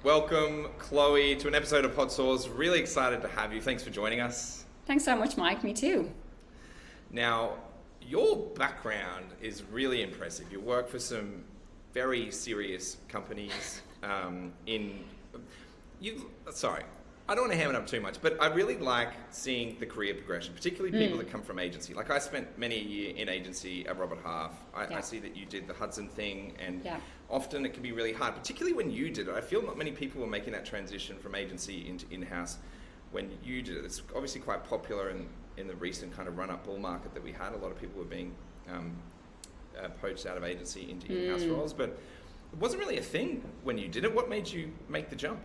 Welcome, Chloe, to an episode of Hot Sauce. Really excited to have you. Thanks for joining us. Thanks so much, Mike. Me too. Now, your background is really impressive. You work for some very serious companies. I don't want to ham it up too much, but I really like seeing the career progression, particularly people that come from agency. Like I spent many a year in agency at Robert Half. I see that you did the Hudson thing, and often it can be really hard, particularly when you did it. I feel not many people were making that transition from agency into in-house when you did it. It's obviously quite popular in the recent kind of run-up bull market that we had. A lot of people were being poached out of agency into in-house roles, but it wasn't really a thing when you did it. What made you make the jump?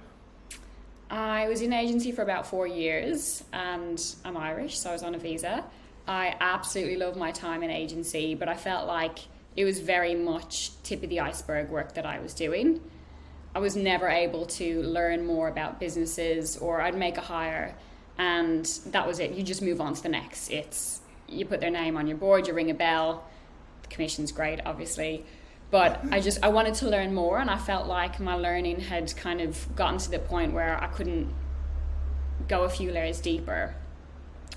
I was in agency for about 4 years, and I'm Irish, so I was on a visa. I absolutely loved my time in agency, but I felt like it was very much tip of the iceberg work that I was doing. I was never able to learn more about businesses, or I'd make a hire and that was it. You just move on to the next. You put their name on your board, you ring a bell. The commission's great, obviously. But I wanted to learn more, and I felt like my learning had kind of gotten to the point where I couldn't go a few layers deeper.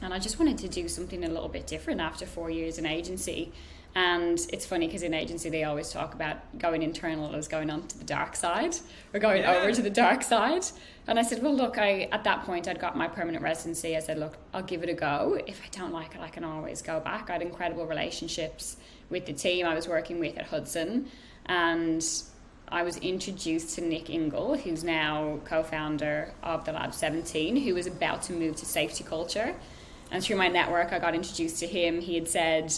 And I just wanted to do something a little bit different after 4 years in agency. And it's funny because in agency they always talk about going internal as going on to the dark side, or going over to the dark side. And I said, well, look, at that point I'd got my permanent residency. I said, look, I'll give it a go. If I don't like it, I can always go back. I had incredible relationships with the team I was working with at Hudson, and I was introduced to Nick Ingle, who's now co-founder of the Lab 17, who was about to move to safety culture. And through my network, I got introduced to him. He had said,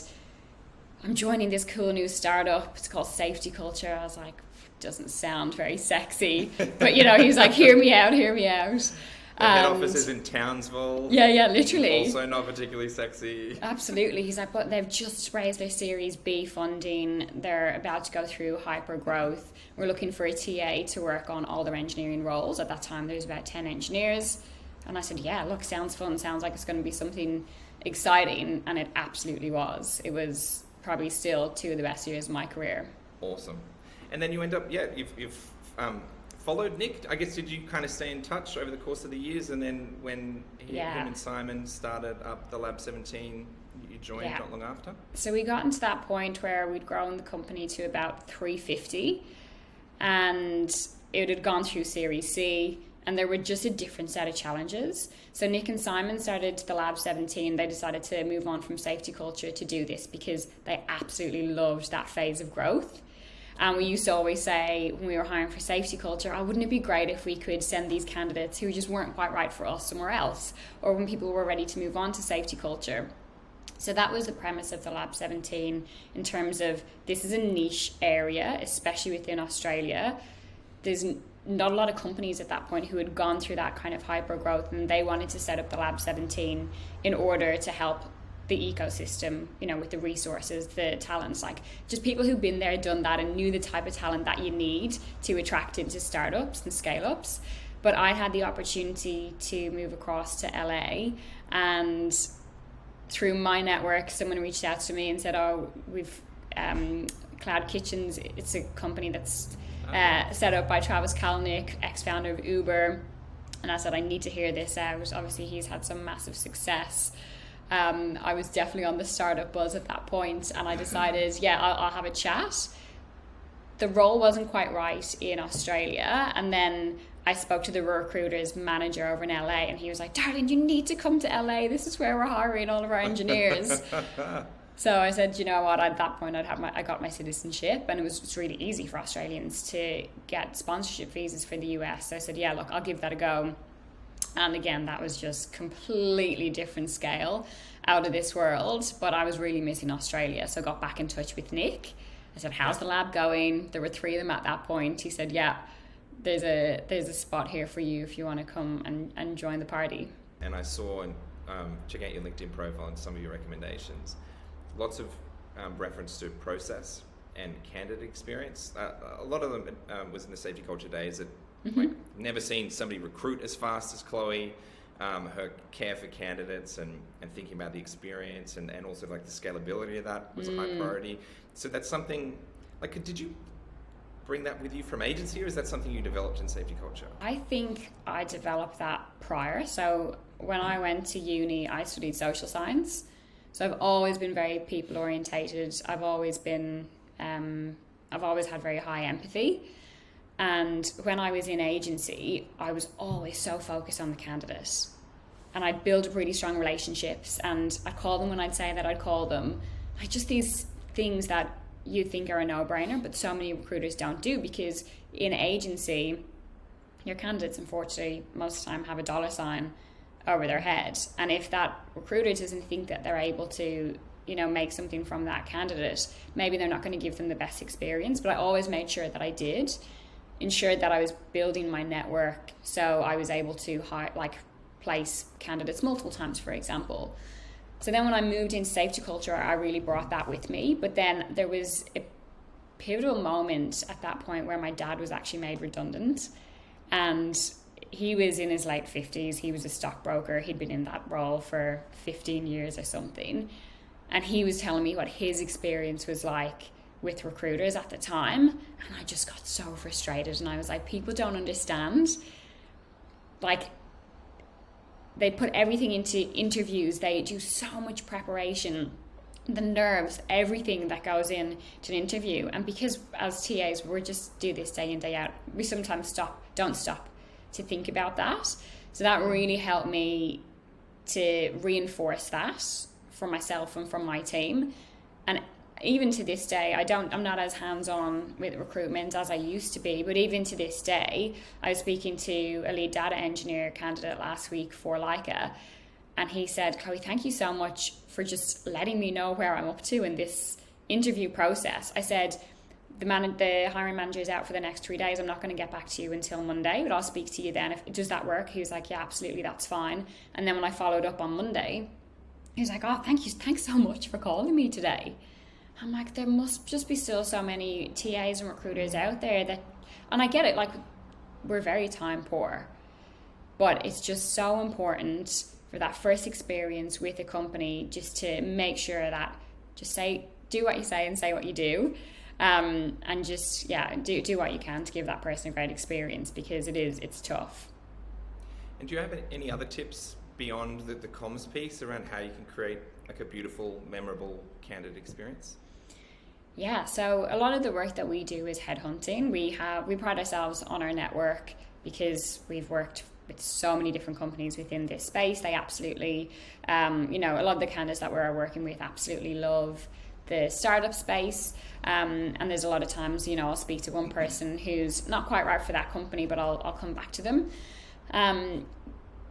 I'm joining this cool new startup. It's called Safety Culture. I was like, doesn't sound very sexy. But, he was like, hear me out. The head office is in Townsville. Yeah, literally. Also not particularly sexy. Absolutely. He's like, but they've just raised their Series B funding. They're about to go through hyper growth. We're looking for a TA to work on all their engineering roles. At that time, there was about 10 engineers. And I said, yeah, look, sounds fun. Sounds like it's going to be something exciting. And it absolutely was. It was probably still 2 of the best years of my career. Awesome. And then you end up, you've followed Nick. I guess, did you kind of stay in touch over the course of the years, and then when him and Simon started up the Lab 17, you joined not long after? So we got into that point where we'd grown the company to about 350, and it had gone through Series C, and there were just a different set of challenges. So Nick and Simon started the Lab 17. They decided to move on from safety culture to do this because they absolutely loved that phase of growth. And we used to always say when we were hiring for safety culture, wouldn't it be great if we could send these candidates who just weren't quite right for us somewhere else, or when people were ready to move on to safety culture. So that was the premise of the Lab 17 in terms of this is a niche area, especially within Australia. There's not a lot of companies at that point who had gone through that kind of hyper growth, and they wanted to set up the Lab 17 in order to help the ecosystem, with the resources, the talents, like just people who've been there, done that, and knew the type of talent that you need to attract into startups and scale-ups. But I had the opportunity to move across to LA, and through my network, someone reached out to me and said, we've Cloud Kitchens, it's a company that's set up by Travis Kalanick, ex-founder of Uber. And I said, I need to hear this out. Obviously, he's had some massive success. I was definitely on the startup buzz at that point, and I decided, I'll have a chat. The role wasn't quite right in Australia, and then I spoke to the recruiter's manager over in LA, and he was like, darling, you need to come to LA. This is where we're hiring all of our engineers. So I said, you know what, at that point I got my citizenship, and it was really easy for Australians to get sponsorship visas for the US. So I said, look, I'll give that a go. And again, that was just completely different scale, out of this world. But I was really missing Australia. So I got back in touch with Nick. I said, how's the lab going? There were 3 of them at that point. He said, there's a spot here for you if you want to come and join the party. And I saw, check out your LinkedIn profile and some of your recommendations, lots of reference to process and candidate experience. A lot of them was in the safety culture days that, like, never seen somebody recruit as fast as Chloe. her care for candidates and thinking about the experience and also like the scalability of that was a high priority. So that's something, like, did you bring that with you from agency, or is that something you developed in safety culture? I think I developed that prior. So when I went to uni, I studied social science. So I've always been very people orientated. I've always had very high empathy. And when I was in agency, I was always so focused on the candidate. And I'd build really strong relationships, and I'd call them when I'd say that I'd call them. Like, just these things that you think are a no-brainer, but so many recruiters don't do, because in agency, your candidates, unfortunately, most of the time have a dollar sign over their head. And if that recruiter doesn't think that they're able to, make something from that candidate, maybe they're not going to give them the best experience. But I always made sure that I did, ensured that I was building my network, so I was able to place candidates multiple times, for example. So then when I moved into safety culture, I really brought that with me. But then there was a pivotal moment at that point where my dad was actually made redundant, and he was in his late 50s. He was a stockbroker. He'd been in that role for 15 years or something. And he was telling me what his experience was like with recruiters at the time. And I just got so frustrated. And I was like, people don't understand. Like, they put everything into interviews. They do so much preparation, the nerves, everything that goes into an interview. And because as TAs, we're just do this day in, day out, we sometimes don't stop to think about that. So that really helped me to reinforce that for myself and from my team. And even to this day, I'm not as hands-on with recruitment as I used to be, but even to this day, I was speaking to a lead data engineer candidate last week for Leica, and he said, Chloe, thank you so much for just letting me know where I'm up to in this interview process. I said, the hiring manager is out for the next 3 days. I'm not going to get back to you until Monday, but I'll speak to you then. Does that work? He was like, yeah, absolutely, that's fine. And then when I followed up on Monday, he was like, oh, thanks so much for calling me today. I'm like, there must just be still so many TAs and recruiters out there that, and I get it, like, we're very time poor, but it's just so important for that first experience with a company just to make sure that just do what you say and say what you do. And just, do what you can to give that person a great experience, because it's tough. And do you have any other tips beyond the comms piece around how you can create like a beautiful, memorable candidate experience? Yeah, so a lot of the work that we do is headhunting. We pride ourselves on our network because we've worked with so many different companies within this space. They absolutely, a lot of the candidates that we're working with absolutely love the startup space. And there's a lot of times, I'll speak to one person who's not quite right for that company, but I'll come back to them.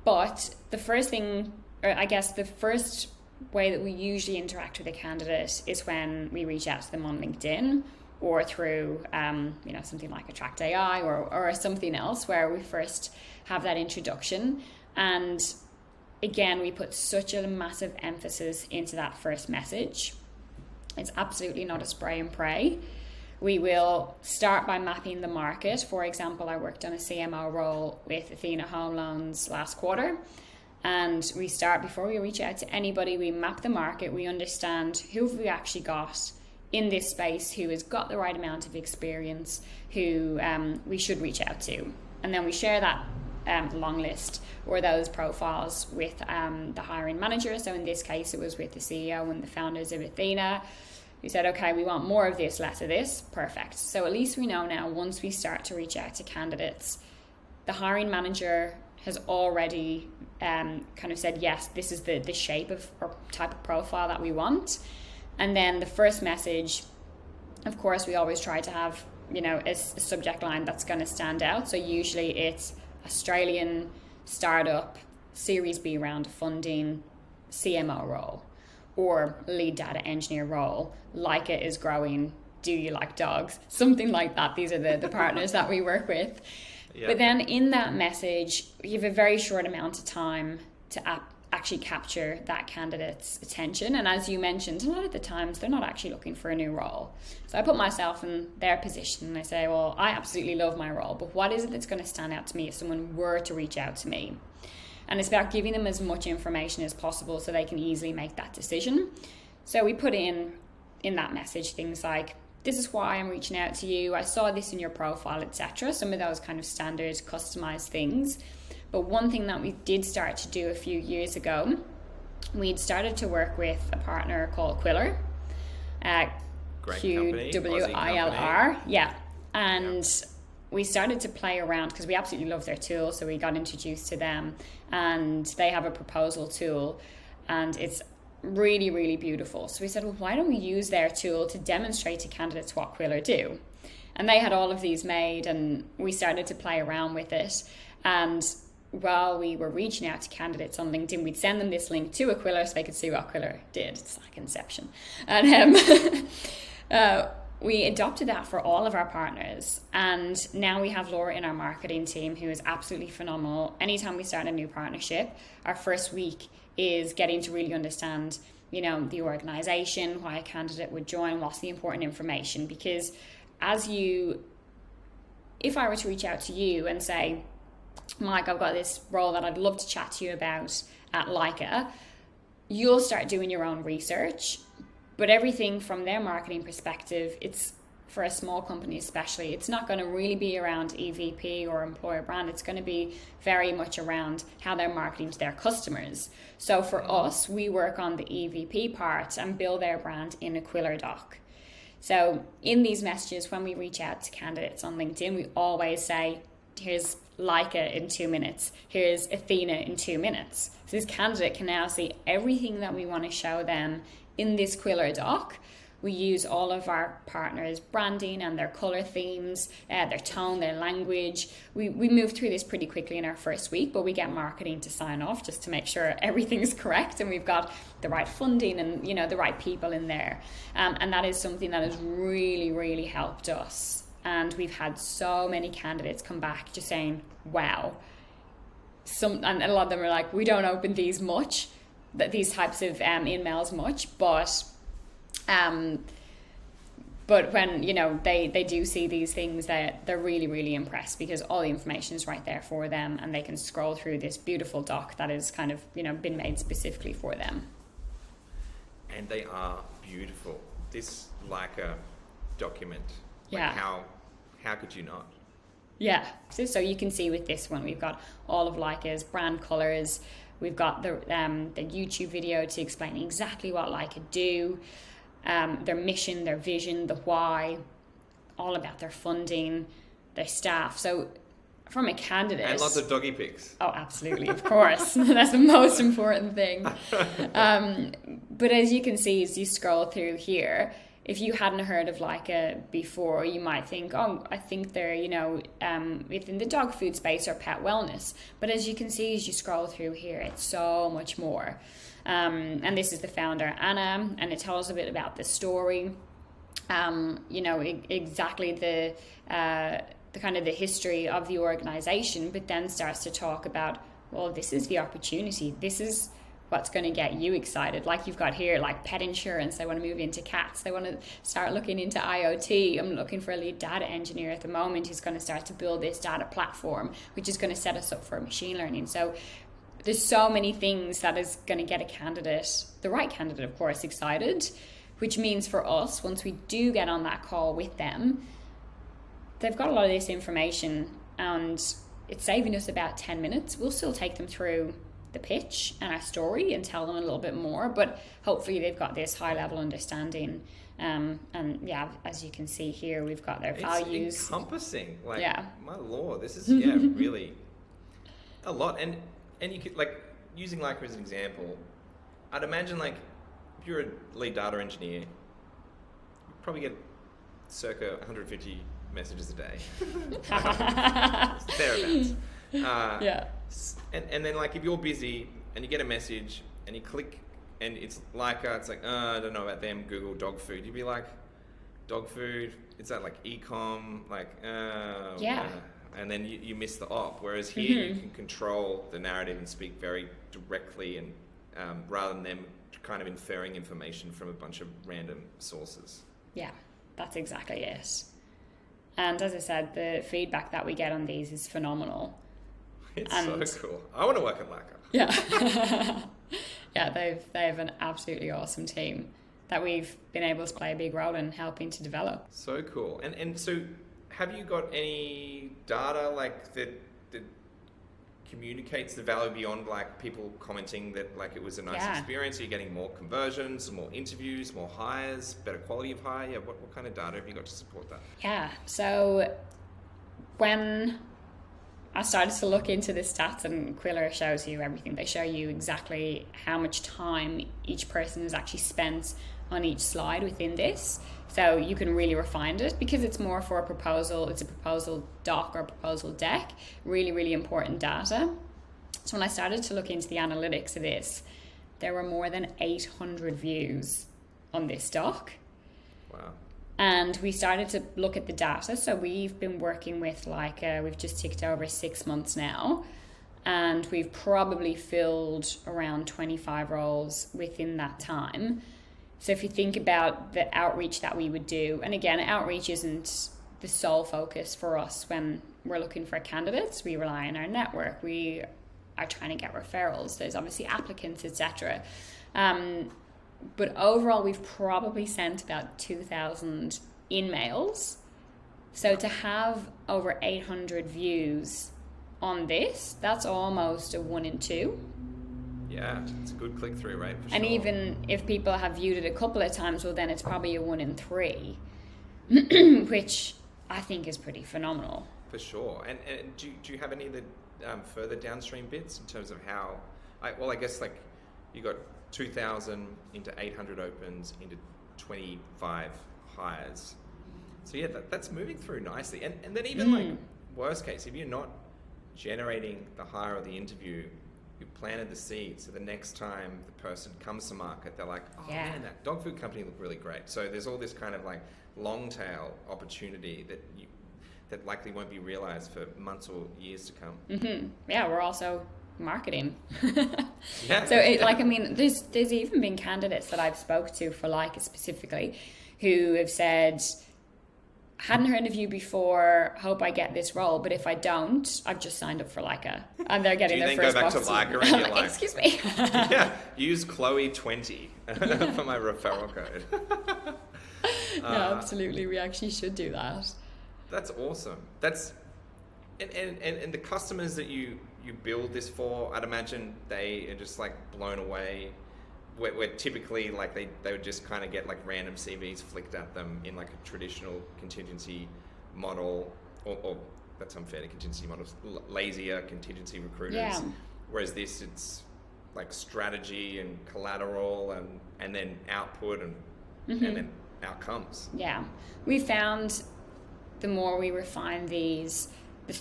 But the first thing, or I guess the first way that we usually interact with a candidate is when we reach out to them on LinkedIn or through, something like Attract AI or something else, where we first have that introduction. And again, we put such a massive emphasis into that first message. It's absolutely not a spray and pray. We will start by mapping the market. For example, I worked on a CMO role with Athena Home Loans last quarter. And we start, before we reach out to anybody, we map the market. We understand who have we actually got in this space, who has got the right amount of experience, who we should reach out to. And then we share that long list or those profiles with the hiring manager. So in this case, it was with the CEO and the founders of Athena. We said, okay, we want more of this, less of this. Perfect. So at least we know now, once we start to reach out to candidates, the hiring manager has already kind of said, yes, this is the shape of or type of profile that we want. And then the first message, of course, we always try to have, a subject line that's going to stand out. So usually it's Australian startup, Series B round of funding, CMO role, or lead data engineer role. Leica is growing. Do you like dogs? Something like that. These are the partners that we work with. Yeah. But then in that message, you have a very short amount of time to actually capture that candidate's attention. And as you mentioned, a lot of the times they're not actually looking for a new role. So I put myself in their position and I say, well, I absolutely love my role, but what is it that's going to stand out to me if someone were to reach out to me? And it's about giving them as much information as possible so they can easily make that decision. So we put in that message things like, this is why I'm reaching out to you, I saw this in your profile, etc. Some of those kind of standard customized things. But one thing that we did start to do a few years ago, we'd started to work with a partner called Qwilr. Qwilr. Yeah. And we started to play around because we absolutely love their tool. So we got introduced to them, and they have a proposal tool, and it's really, really beautiful. So we said, well, why don't we use their tool to demonstrate to candidates what Qwilr do? And they had all of these made, and we started to play around with it. And while we were reaching out to candidates on LinkedIn, we'd send them this link to a Qwilr so they could see what Qwilr did. It's like Inception. And we adopted that for all of our partners. And now we have Laura in our marketing team, who is absolutely phenomenal. Anytime we start a new partnership, our first week is getting to really understand, you know, the organization, why a candidate would join, what's the important information. Because if I were to reach out to you and say, Mike, I've got this role that I'd love to chat to you about at Leica, you'll start doing your own research. But everything from their marketing perspective, it's for a small company especially, it's not going to really be around EVP or employer brand. It's going to be very much around how they're marketing to their customers. So for us, we work on the EVP part and build their brand in a Qwilr Doc. So in these messages, when we reach out to candidates on LinkedIn, we always say, here's Leica in 2 minutes. Here's Athena in 2 minutes. So this candidate can now see everything that we want to show them in this Qwilr Doc. We use all of our partners' branding and their color themes, their tone, their language. We move through this pretty quickly in our first week, but we get marketing to sign off just to make sure everything's correct and we've got the right funding and, you know, the right people in there. And that is something that has really, really helped us. And we've had so many candidates come back just saying, wow. And a lot of them are like, we don't open these types of emails much, but when, you know, they do see these things, they're really, really impressed because all the information is right there for them, and they can scroll through this beautiful doc that is kind of, you know, been made specifically for them. And they are beautiful. This Leica document, like how could you not? Yeah, so you can see with this one, we've got all of Leica's brand colors. We've got the YouTube video to explain exactly what Leica do, their mission, their vision, the why, all about their funding, their staff. So from a candidate... And lots of doggy pics. Oh, absolutely, of course. That's the most important thing. But as you can see, as you scroll through here, if you hadn't heard of Leica before, you might think, oh, I think they're, you know, within the dog food space or pet wellness. But as you can see, as you scroll through here, it's so much more. And this is the founder, Anna, and it tells a bit about the story, you know, exactly the kind of the history of the organization, but then starts to talk about, well, this is the opportunity. This is what's going to get you excited. Like you've got here, like pet insurance. They want to move into cats. They want to start looking into IoT. I'm looking for a lead data engineer at the moment who's going to start to build this data platform, which is going to set us up for machine learning. So there's so many things that is going to get a candidate, the right candidate, of course, excited, which means for us, once we do get on that call with them, they've got a lot of this information and it's saving us about 10 minutes. We'll still take them through the pitch and our story and tell them a little bit more, but hopefully they've got this high level understanding. And yeah, as you can see here, we've got their values. It's encompassing. Like, yeah. My lord, this is really a lot. And you could, like, using Leica as an example, I'd imagine, like, if you're a lead data engineer, you probably get circa 150 messages a day. Thereabouts. Yeah. And then, like, if you're busy and you get a message and you click and it's Leica, it's like, I don't know about them, Google dog food. You'd be like, dog food? Is that like e-com? Like, yeah. And then you miss the op. Whereas here you can control the narrative and speak very directly and rather than them kind of inferring information from a bunch of random sources. Yeah, that's exactly it. And as I said, the feedback that we get on these is phenomenal. It's so cool. I want to work at Lacquer. Yeah. Yeah, they have an absolutely awesome team that we've been able to play a big role in helping to develop. So cool. And so have you got any data like that communicates the value beyond like people commenting that like it was a nice experience? Are you getting more conversions, more interviews, more hires, better quality of hire? Yeah, what kind of data have you got to support that? Yeah, so when I started to look into the stats, and Qwilr shows you everything. They show you exactly how much time each person has actually spent on each slide within this. So you can really refine it because it's more for a proposal. It's a proposal doc or a proposal deck. Really, really important data. So when I started to look into the analytics of this, there were more than 800 views on this doc. Wow. And we started to look at the data. So we've been working with we've just ticked over 6 months now. And we've probably filled around 25 roles within that time. So if you think about the outreach that we would do, and again, outreach isn't the sole focus for us when we're looking for candidates. We rely on our network. We are trying to get referrals. There's obviously applicants, etc. But overall, we've probably sent about 2,000 in-mails. So to have over 800 views on this, that's almost a 1 in 2. Yeah, it's a good click-through rate for sure. And even if people have viewed it a couple of times, well, then it's probably a 1 in 3, which I think is pretty phenomenal. For sure. And do you have any of the further downstream bits in terms of how... I guess like you got 2,000 into 800 opens into 25 hires. So yeah, that's moving through nicely. And then even like worst case, if you're not generating the hire or the interview, you planted the seed. So the next time the person comes to market, they're like, oh man, that dog food company looked really great. So there's all this kind of like long tail opportunity that likely won't be realized for months or years to come. Mm-hmm. Yeah, we're also marketing. Yeah. So there's even been candidates that I've spoke to for Leica specifically who have said, hadn't heard of you before, hope I get this role, but if I don't, I've just signed up for Leica. And they're getting their first box. Do you then go back to Leica and you're like, excuse me. Yeah, use Chloe 20 for my referral code. No, absolutely. We actually should do that. That's awesome. And the customers that you build this for, I'd imagine they are just like blown away. Where typically like they would just kind of get like random CVs flicked at them in like a traditional contingency model, or that's unfair to contingency models, lazier contingency recruiters. Yeah. Whereas this, it's like strategy and collateral and then output and then outcomes. Yeah, we found the more we refine these, the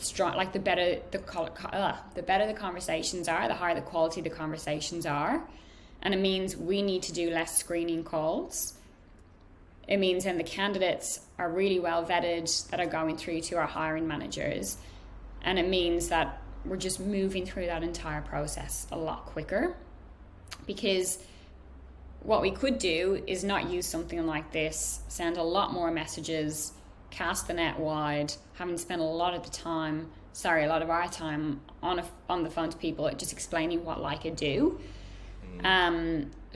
better the conversations are, the higher the quality the conversations are. And it means we need to do less screening calls. It means then the candidates are really well vetted that are going through to our hiring managers. And it means that we're just moving through that entire process a lot quicker. Because what we could do is not use something like this, send a lot more messages, cast the net wide, having spent a lot of our time on the phone to people, just explaining what Leica do.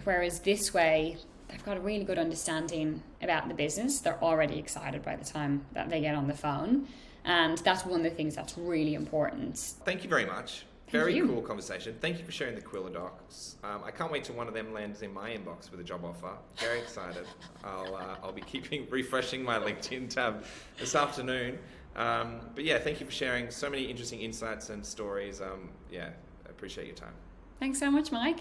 Whereas this way, they've got a really good understanding about the business. They're already excited by the time that they get on the phone. And that's one of the things that's really important. Thank you very much. Very cool conversation. Thank you for sharing the Qwilr Docs. I can't wait till one of them lands in my inbox with a job offer. Very excited. I'll be refreshing my LinkedIn tab this afternoon. But yeah, thank you for sharing so many interesting insights and stories. I appreciate your time. Thanks so much, Mike.